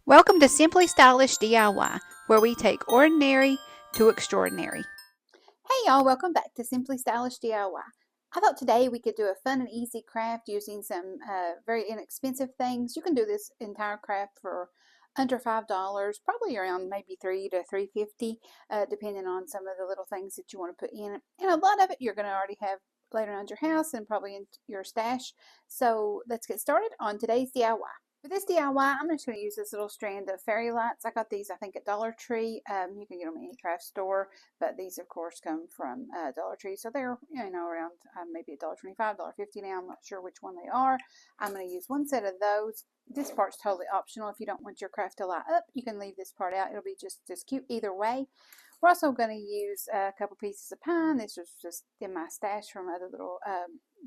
Welcome to Simply Stylish DIY, where we take ordinary to extraordinary. Hey y'all, welcome back to Simply Stylish DIY. I thought today we could do a fun and easy craft using some very inexpensive things. You can do this entire craft for under $5, probably around maybe $3 to $3.50, depending on some of the little things that you want to put in it. And a lot of it you're going to already have laid around your house and probably in your stash. So let's get started on today's DIY. For this DIY, I'm just going to use this little strand of fairy lights. I got these, I think, at Dollar Tree. You can get them at any craft store, but these, of course, come from Dollar Tree. So they're, around maybe $1.25, $1.50 now. I'm not sure which one they are. I'm going to use one set of those. This part's totally optional. If you don't want your craft to light up, you can leave this part out. It'll be just as cute either way. We're also going to use a couple pieces of pine. This was just in my stash from other little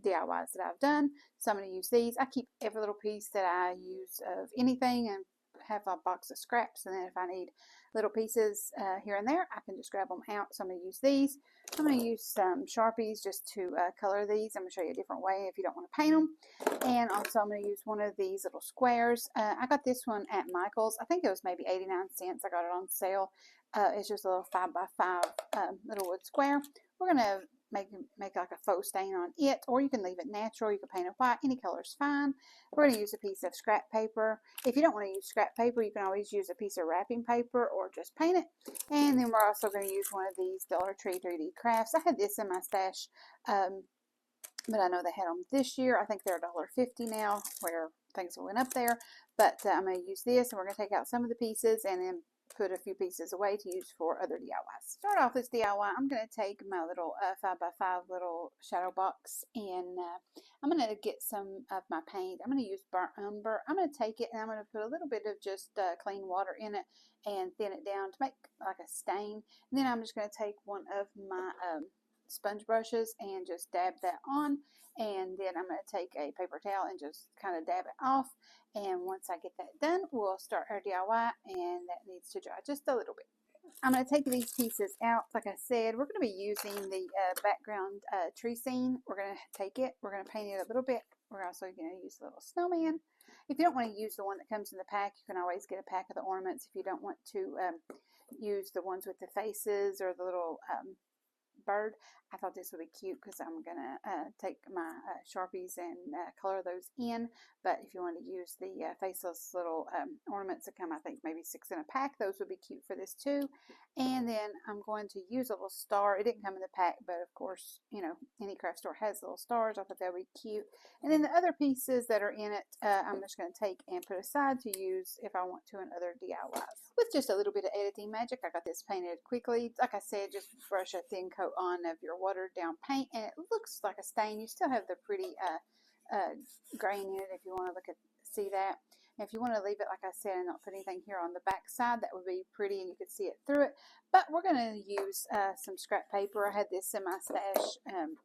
DIYs that I've done. So I'm going to use these. I keep every little piece that I use of anything and have a box of scraps, and then if I need little pieces here and there, I can just grab them out. So I'm going to use these. I'm going to use some Sharpies just to color these. I'm going to show you a different way if you don't want to paint them. And also I'm going to use one of these little squares. I got this one at Michael's. I think it was maybe 89 cents. I got it on sale. It's just a little 5x5 little wood square. We're going to make like a faux stain on it, or you can leave it natural. You can paint it white. Any color is fine. We're going to use a piece of scrap paper. If you don't want to use scrap paper, you can always use a piece of wrapping paper or just paint it. And then we're also going to use one of these Dollar Tree 3D crafts. I had this in my stash, but I know they had them this year. I think they're $1.50 now, where things went up there. But I'm going to use this, and we're going to take out some of the pieces and then put a few pieces away to use for other DIYs. Start off this DIY, I'm going to take my little 5x5 little shadow box, and I'm going to get some of my paint. I'm going to use burnt umber. I'm going to take it and I'm going to put a little bit of just clean water in it and thin it down to make like a stain. And then I'm just going to take one of my sponge brushes and just dab that on, and then I'm going to take a paper towel and just kind of dab it off. And once I get that done, we'll start our DIY, and that needs to dry just a little bit. I'm going to take these pieces out. Like I said, we're going to be using the background tree scene. We're going to take it, we're going to paint it a little bit. We're also going to use a little snowman. If you don't want to use the one that comes in the pack, you can always get a pack of the ornaments. If you don't want to use the ones with the faces or the little bird, I thought this would be cute because I'm gonna take my Sharpies and color those in. But if you want to use the faceless little ornaments that come, I think maybe 6 in a pack, those would be cute for this too. And then I'm going to use a little star. It didn't come in the pack, but of course, any craft store has little stars. I thought that would be cute. And then the other pieces that are in it, I'm just going to take and put aside to use if I want to in other DIYs. With just a little bit of editing magic, I got this painted quickly. Like I said, just brush a thin coat on of your watered down paint, and it looks like a stain. You still have the pretty grain in it if you want to see that. And if you want to leave it, like I said, and not put anything here on the back side, that would be pretty and you could see it through it. But we're going to use some scrap paper. I had this in my stash,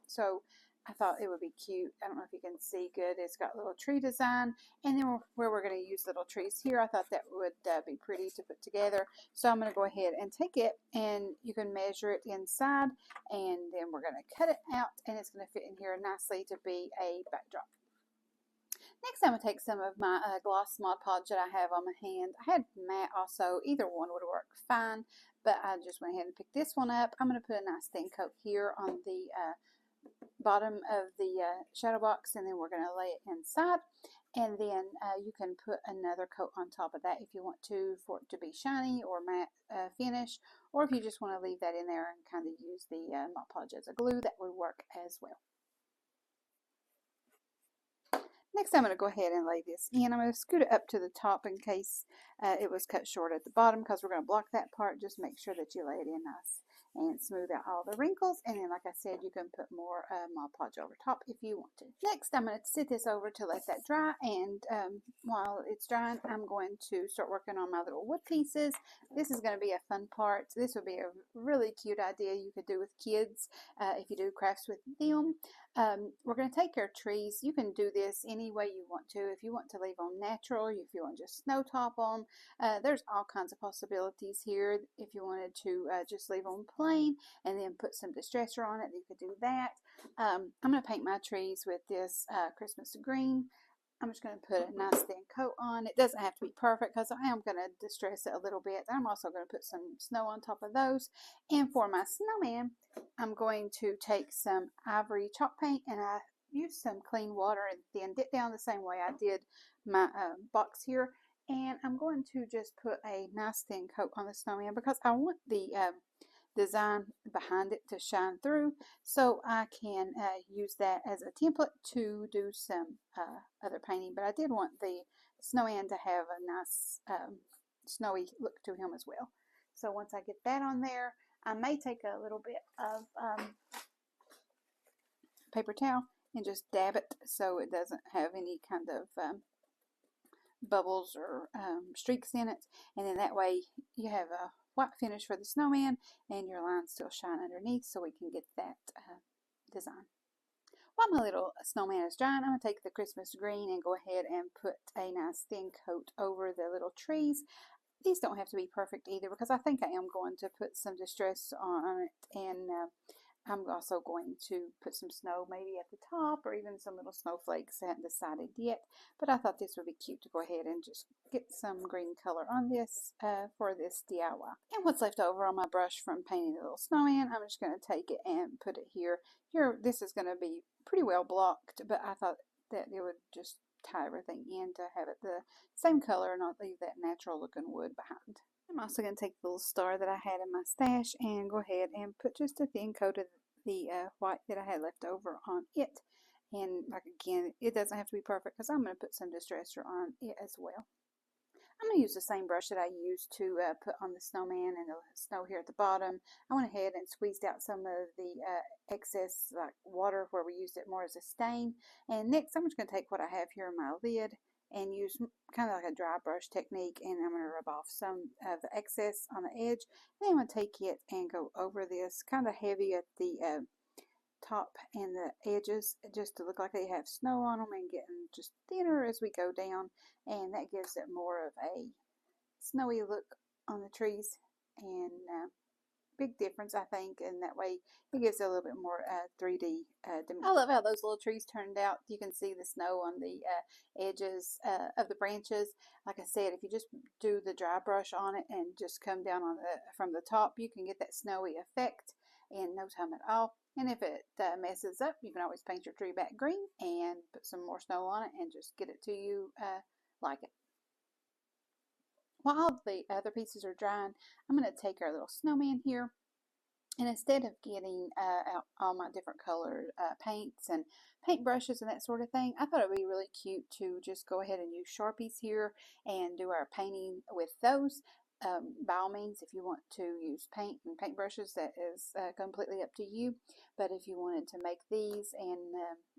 so I thought it would be cute. I don't know if you can see good. It's got a little tree design, and then where we're going to use little trees here, I thought that would be pretty to put together. So I'm going to go ahead and take it, and you can measure it inside, and then we're going to cut it out, and it's going to fit in here nicely to be a backdrop. Next, I'm going to take some of my gloss Mod Podge that I have on my hand. I had matte also. Either one would work fine, but I just went ahead and picked this one up. I'm going to put a nice thin coat here on the bottom of the shadow box, and then we're going to lay it inside, and then you can put another coat on top of that if you want to, for it to be shiny or matte finish, or if you just want to leave that in there and kind of use the Mod Podge as a glue, that would work as well. Next, I'm going to go ahead and lay this in. I'm going to scoot it up to the top in case it was cut short at the bottom, because we're going to block that part. Just make sure that you lay it in nice and smooth out all the wrinkles. And then, like I said, you can put more Mod Podge over top if you want to. Next, I'm going to sit this over to let that dry, and while it's drying, I'm going to start working on my little wood pieces. This is going to be a fun part. This would be a really cute idea you could do with kids if you do crafts with them. We're going to take your trees. You can do this any way you want to. If you want to leave them natural, if you want to just snow top them, there's all kinds of possibilities here. If you wanted to just leave them plain and then put some distressor on it, you could do that. I'm going to paint my trees with this Christmas green. I'm just going to put a nice thin coat on. It doesn't have to be perfect because I am going to distress it a little bit. I'm also going to put some snow on top of those. And for my snowman, I'm going to take some ivory chalk paint, and I use some clean water and thinned it down the same way I did my box here. And I'm going to just put a nice thin coat on the snowman because I want the design behind it to shine through, so I can use that as a template to do some other painting. But I did want the snowman to have a nice snowy look to him as well. So once I get that on there, I may take a little bit of paper towel and just dab it so it doesn't have any kind of bubbles or streaks in it, and then that way you have a white finish for the snowman and your lines still shine underneath, so we can get that design. While my little snowman is drying, I'm going to take the Christmas green and go ahead and put a nice thin coat over the little trees. These don't have to be perfect either because I think I am going to put some distress on it, and I'm also going to put some snow maybe at the top or even some little snowflakes. I haven't decided yet, but I thought this would be cute to go ahead and just get some green color on this for this DIY. And what's left over on my brush from painting the little snowman, I'm just going to take it and put it here. This is going to be pretty well blocked, but I thought that it would just tie everything in to have it the same color and not leave that natural looking wood behind. I'm also going to take the little star that I had in my stash and go ahead and put just a thin coat of the white that I had left over on it. And like again, it doesn't have to be perfect because I'm going to put some distresser on it as well. I'm going to use the same brush that I used to put on the snowman and the snow here at the bottom. I went ahead and squeezed out some of the excess like water where we used it more as a stain. And next I'm just going to take what I have here in my lid and use kind of like a dry brush technique, and I'm going to rub off some of the excess on the edge. Then I'm going to take it and go over this kind of heavy at the top and the edges just to look like they have snow on them, and getting just thinner as we go down, and that gives it more of a snowy look on the trees, and big difference I think, and that way it gives it a little bit more 3D dimension. I love how those little trees turned out. You can see the snow on the edges of the branches. Like I said, if you just do the dry brush on it and just come down on from the top, you can get that snowy effect in no time at all. And if it messes up, you can always paint your tree back green and put some more snow on it and just get it to you like it. While all the other pieces are drying, I'm going to take our little snowman here, and instead of getting out all my different colored paints and paintbrushes and that sort of thing, I thought it would be really cute to just go ahead and use Sharpies here and do our painting with those. By all means, if you want to use paint and paintbrushes, that is completely up to you. But if you wanted to make these, and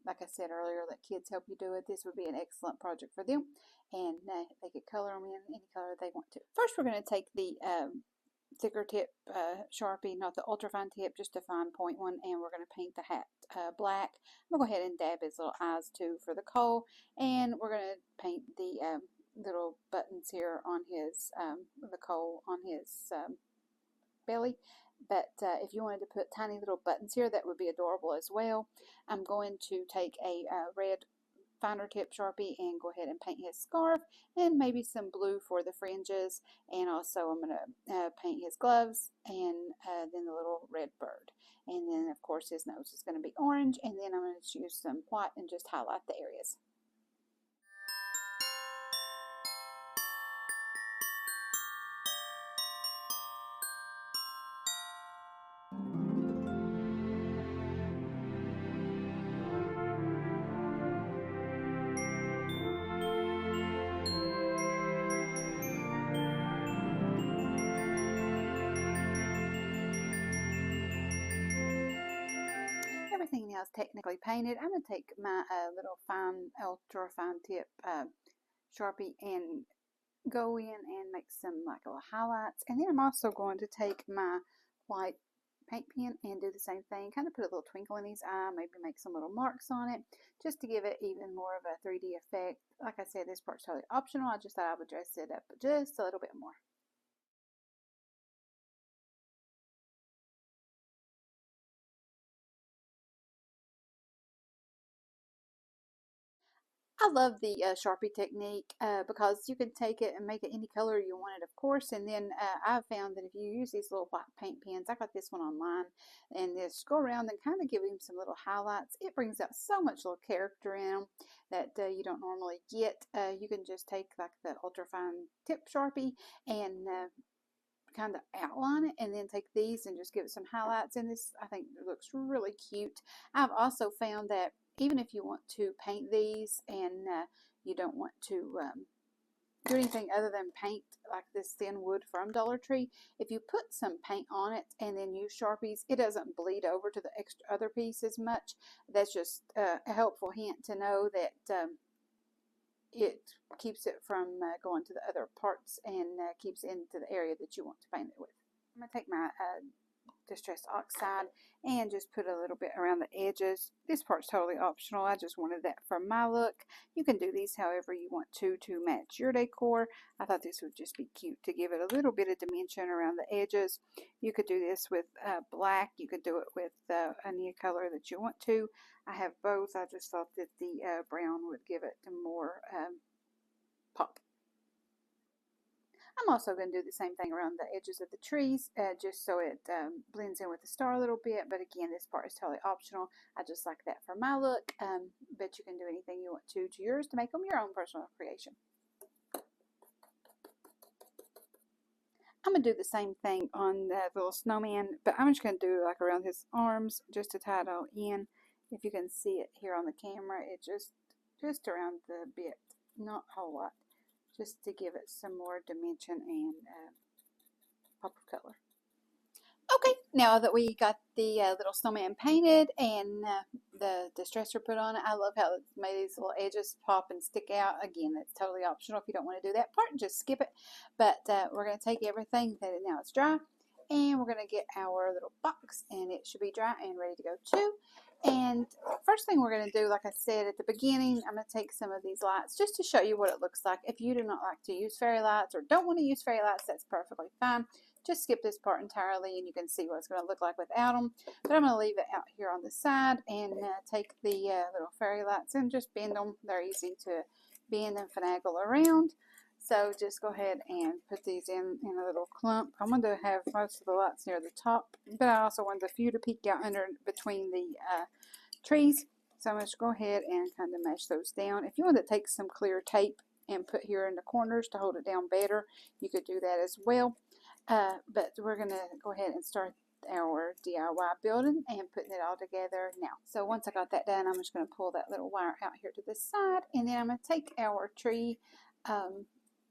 like I said earlier, let kids help you do it, this would be an excellent project for them, and they could color them in any color they want to. First, we're going to take the thicker tip Sharpie, not the ultra fine tip, just a fine point one, and we're going to paint the hat black. I'm going to go ahead and dab his little eyes too for the coal, and we're going to paint the little buttons here on his the coal on his belly. But if you wanted to put tiny little buttons here, that would be adorable as well. I'm going to take a red finer tip Sharpie and go ahead and paint his scarf, and maybe some blue for the fringes, and also I'm going to paint his gloves, and then the little red bird, and then of course his nose is going to be orange, and then I'm going to use some white and just highlight the areas. Everything now is technically painted. I'm going to take my little fine, ultra fine tip Sharpie and go in and make some like little highlights. And then I'm also going to take my white paint pen and do the same thing. Kind of put a little twinkle in his eye, maybe make some little marks on it, just to give it even more of a 3D effect. Like I said, this part's totally optional. I just thought I would dress it up just a little bit more. I love the Sharpie technique because you can take it and make it any color you want it, of course. And then I've found that if you use these little white paint pens, I got this one online, and just go around and kind of give him some little highlights. It brings out so much little character in them that you don't normally get. You can just take like the ultra fine tip Sharpie and kind of outline it, and then take these and just give it some highlights. And this, I think, looks really cute. I've also found that even if you want to paint these and you don't want to do anything other than paint like this thin wood from Dollar Tree, if you put some paint on it and then use Sharpies, it doesn't bleed over to the extra other piece as much. That's just a helpful hint to know that it keeps it from going to the other parts and keeps it into the area that you want to paint it with. I'm going to take my distressed oxide and just put a little bit around the edges. This part's totally optional. I just wanted that for my look. You can do these however you want to match your decor. I thought this would just be cute to give it a little bit of dimension around the edges. You could do this with black. You could do it with any color that you want to. I have both. I just thought that the brown would give it more pop. I'm also going to do the same thing around the edges of the trees, just so it blends in with the star a little bit. But again, this part is totally optional. I just like that for my look, but you can do anything you want to yours to make them your own personal creation. I'm going to do the same thing on the little snowman, but I'm just going to do like around his arms just to tie it all in. If you can see it here on the camera, it just around the bit, not a whole lot, just to give it some more dimension and pop of color. Okay, now that we got the little snowman painted and the distresser put on it, I love how it's made these little edges pop and stick out. Again, that's totally optional. If you don't want to do that part, just skip it. But we're going to take everything that now it's dry, and we're going to get our little box, and it should be dry and ready to go too. And first thing we're going to do, like I said at the beginning, I'm going to take some of these lights just to show you what it looks like. If you do not like to use fairy lights or don't want to use fairy lights, that's perfectly fine. Just skip this part entirely and you can see what it's going to look like without them. But I'm going to leave it out here on the side and take the little fairy lights and just bend them. They're easy to bend and finagle around. So just go ahead and put these in a little clump. I want to have most of the lights near the top, but I also want the few to peek out under between the trees. So I'm going to go ahead and kind of mesh those down. If you want to take some clear tape and put here in the corners to hold it down better, you could do that as well. But we're going to go ahead and start our DIY building and putting it all together now. So once I got that done, I'm just going to pull that little wire out here to the side, and then I'm going to take our tree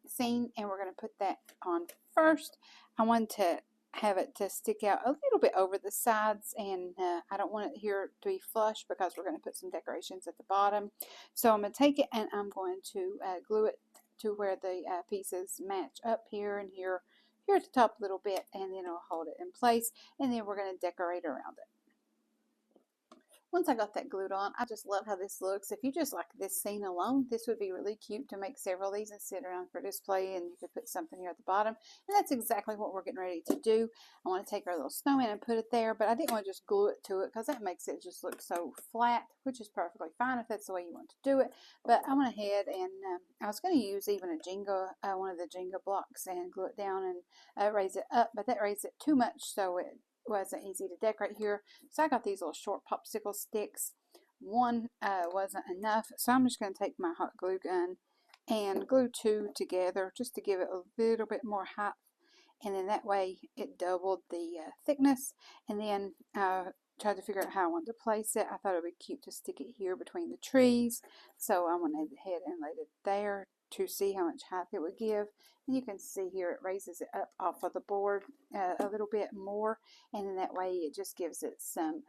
scene and we're going to put that on first. I want to have it to stick out a little bit over the sides, and I don't want it here to be flush because we're going to put some decorations at the bottom. So I'm going to take it and I'm going to glue it to where the pieces match up here and here at the top a little bit, and then I'll hold it in place, and then we're going to decorate around it. Once I got that glued on, I just love how this looks. If you just like this scene alone, this would be really cute to make several of these and sit around for display, and you could put something here at the bottom. And that's exactly what we're getting ready to do. I want to take our little snowman and put it there, but I didn't want to just glue it to it because that makes it just look so flat, which is perfectly fine if that's the way you want to do it. But I went ahead and I was going to use even a Jenga, one of the Jenga blocks, and glue it down and raise it up, but that raised it too much, so it wasn't easy to decorate here. So I got these little short popsicle sticks. One wasn't enough, so I'm just going to take my hot glue gun and glue two together just to give it a little bit more height, and then that way it doubled the thickness. And then tried to figure out how I wanted to place it. I thought it would be cute to stick it here between the trees, so I went ahead and laid it there to see how much height it would give. And you can see here it raises it up off of the board a little bit more, and then that way it just gives it some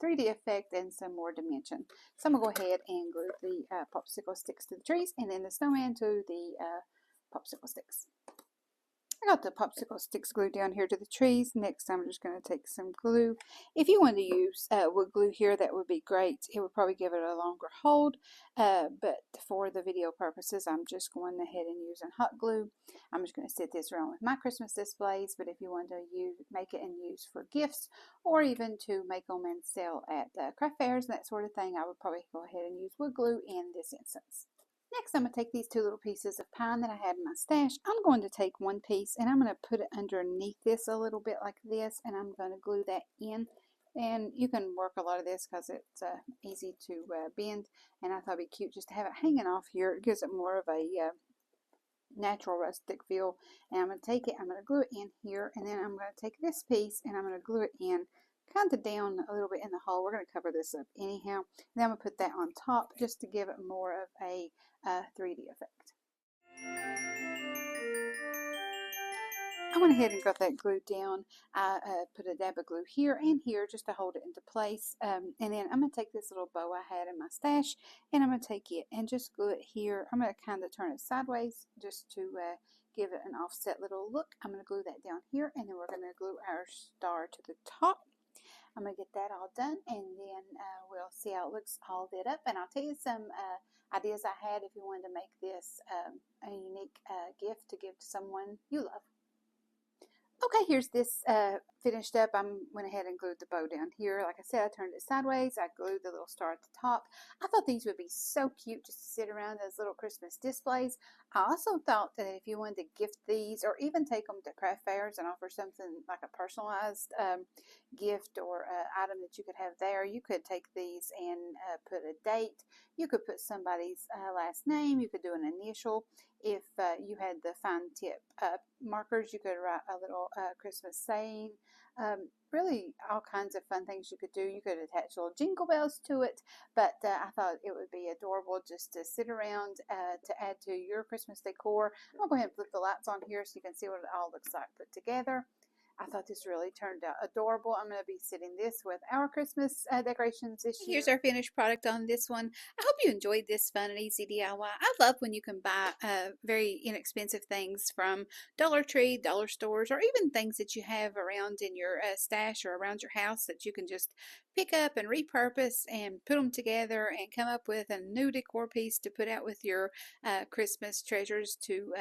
3D effect and some more dimension. So I'm going to go ahead and glue the popsicle sticks to the trees, and then the snowman to the popsicle sticks. I got the popsicle sticks glued down here to the trees. Next, I'm just going to take some glue. If you want to use wood glue here, that would be great. It would probably give it a longer hold, but for the video purposes, I'm just going ahead and using hot glue. I'm just going to set this around with my Christmas displays, but if you want to make it and use for gifts, or even to make them and sell at craft fairs and that sort of thing, I would probably go ahead and use wood glue in this instance. Next, I'm going to take these 2 little pieces of pine that I had in my stash. I'm going to take one piece and I'm going to put it underneath this a little bit like this, and I'm going to glue that in. And you can work a lot of this because it's easy to bend, and I thought it'd be cute just to have it hanging off here. It gives it more of a natural rustic feel. And I'm going to take it, I'm going to glue it in here, and then I'm going to take this piece and I'm going to glue it in kind of down a little bit in the hole. We're going to cover this up anyhow. Then I'm going to put that on top just to give it more of a 3D effect. I went ahead and got that glued down. I put a dab of glue here and here just to hold it into place. And then I'm going to take this little bow I had in my stash, and I'm going to take it and just glue it here. I'm going to kind of turn it sideways just to give it an offset little look. I'm going to glue that down here, and then we're going to glue our star to the top. I'm going to get that all done, and then we'll see how it looks all lit up. And I'll tell you some ideas I had if you wanted to make this a unique gift to give to someone you love. Okay, here's this finished up. I went ahead and glued the bow down here. Like I said, I turned it sideways. I glued the little star at the top. I thought these would be so cute just to sit around as little Christmas displays. I also thought that if you wanted to gift these, or even take them to craft fairs and offer something like a personalized gift or item that you could have there, you could take these and put a date. You could put somebody's last name. You could do an initial. If you had the fine tip markers, you could write a little Christmas saying. Really all kinds of fun things you could do. You could attach little jingle bells to it, but I thought it would be adorable just to sit around to add to your Christmas decor. I'm going to go ahead and flip the lights on here so you can see what it all looks like put together. I thought this really turned out adorable. I'm going to be sitting this with our Christmas decorations this year. Here's our finished product on this one. I hope you enjoyed this fun and easy DIY. I love when you can buy very inexpensive things from Dollar Tree, dollar stores, or even things that you have around in your stash or around your house that you can just pick up and repurpose and put them together and come up with a new decor piece to put out with your Christmas treasures to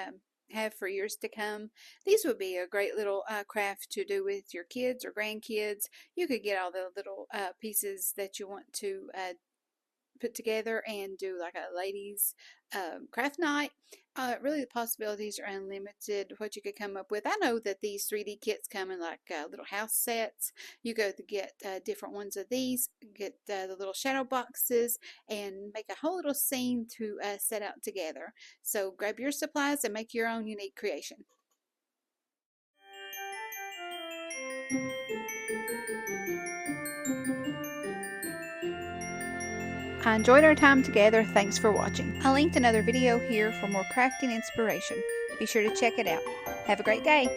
have for years to come. These would be a great little craft to do with your kids or grandkids. You could get all the little pieces that you want to put together and do like a ladies craft night. Really the possibilities are unlimited what you could come up with. I know that these 3D kits come in like little house sets. You go to get different ones of these, get the little shadow boxes, and make a whole little scene to set out together. So grab your supplies and make your own unique creation. I enjoyed our time together. Thanks for watching. I linked another video here for more crafting inspiration. Be sure to check it out. Have a great day.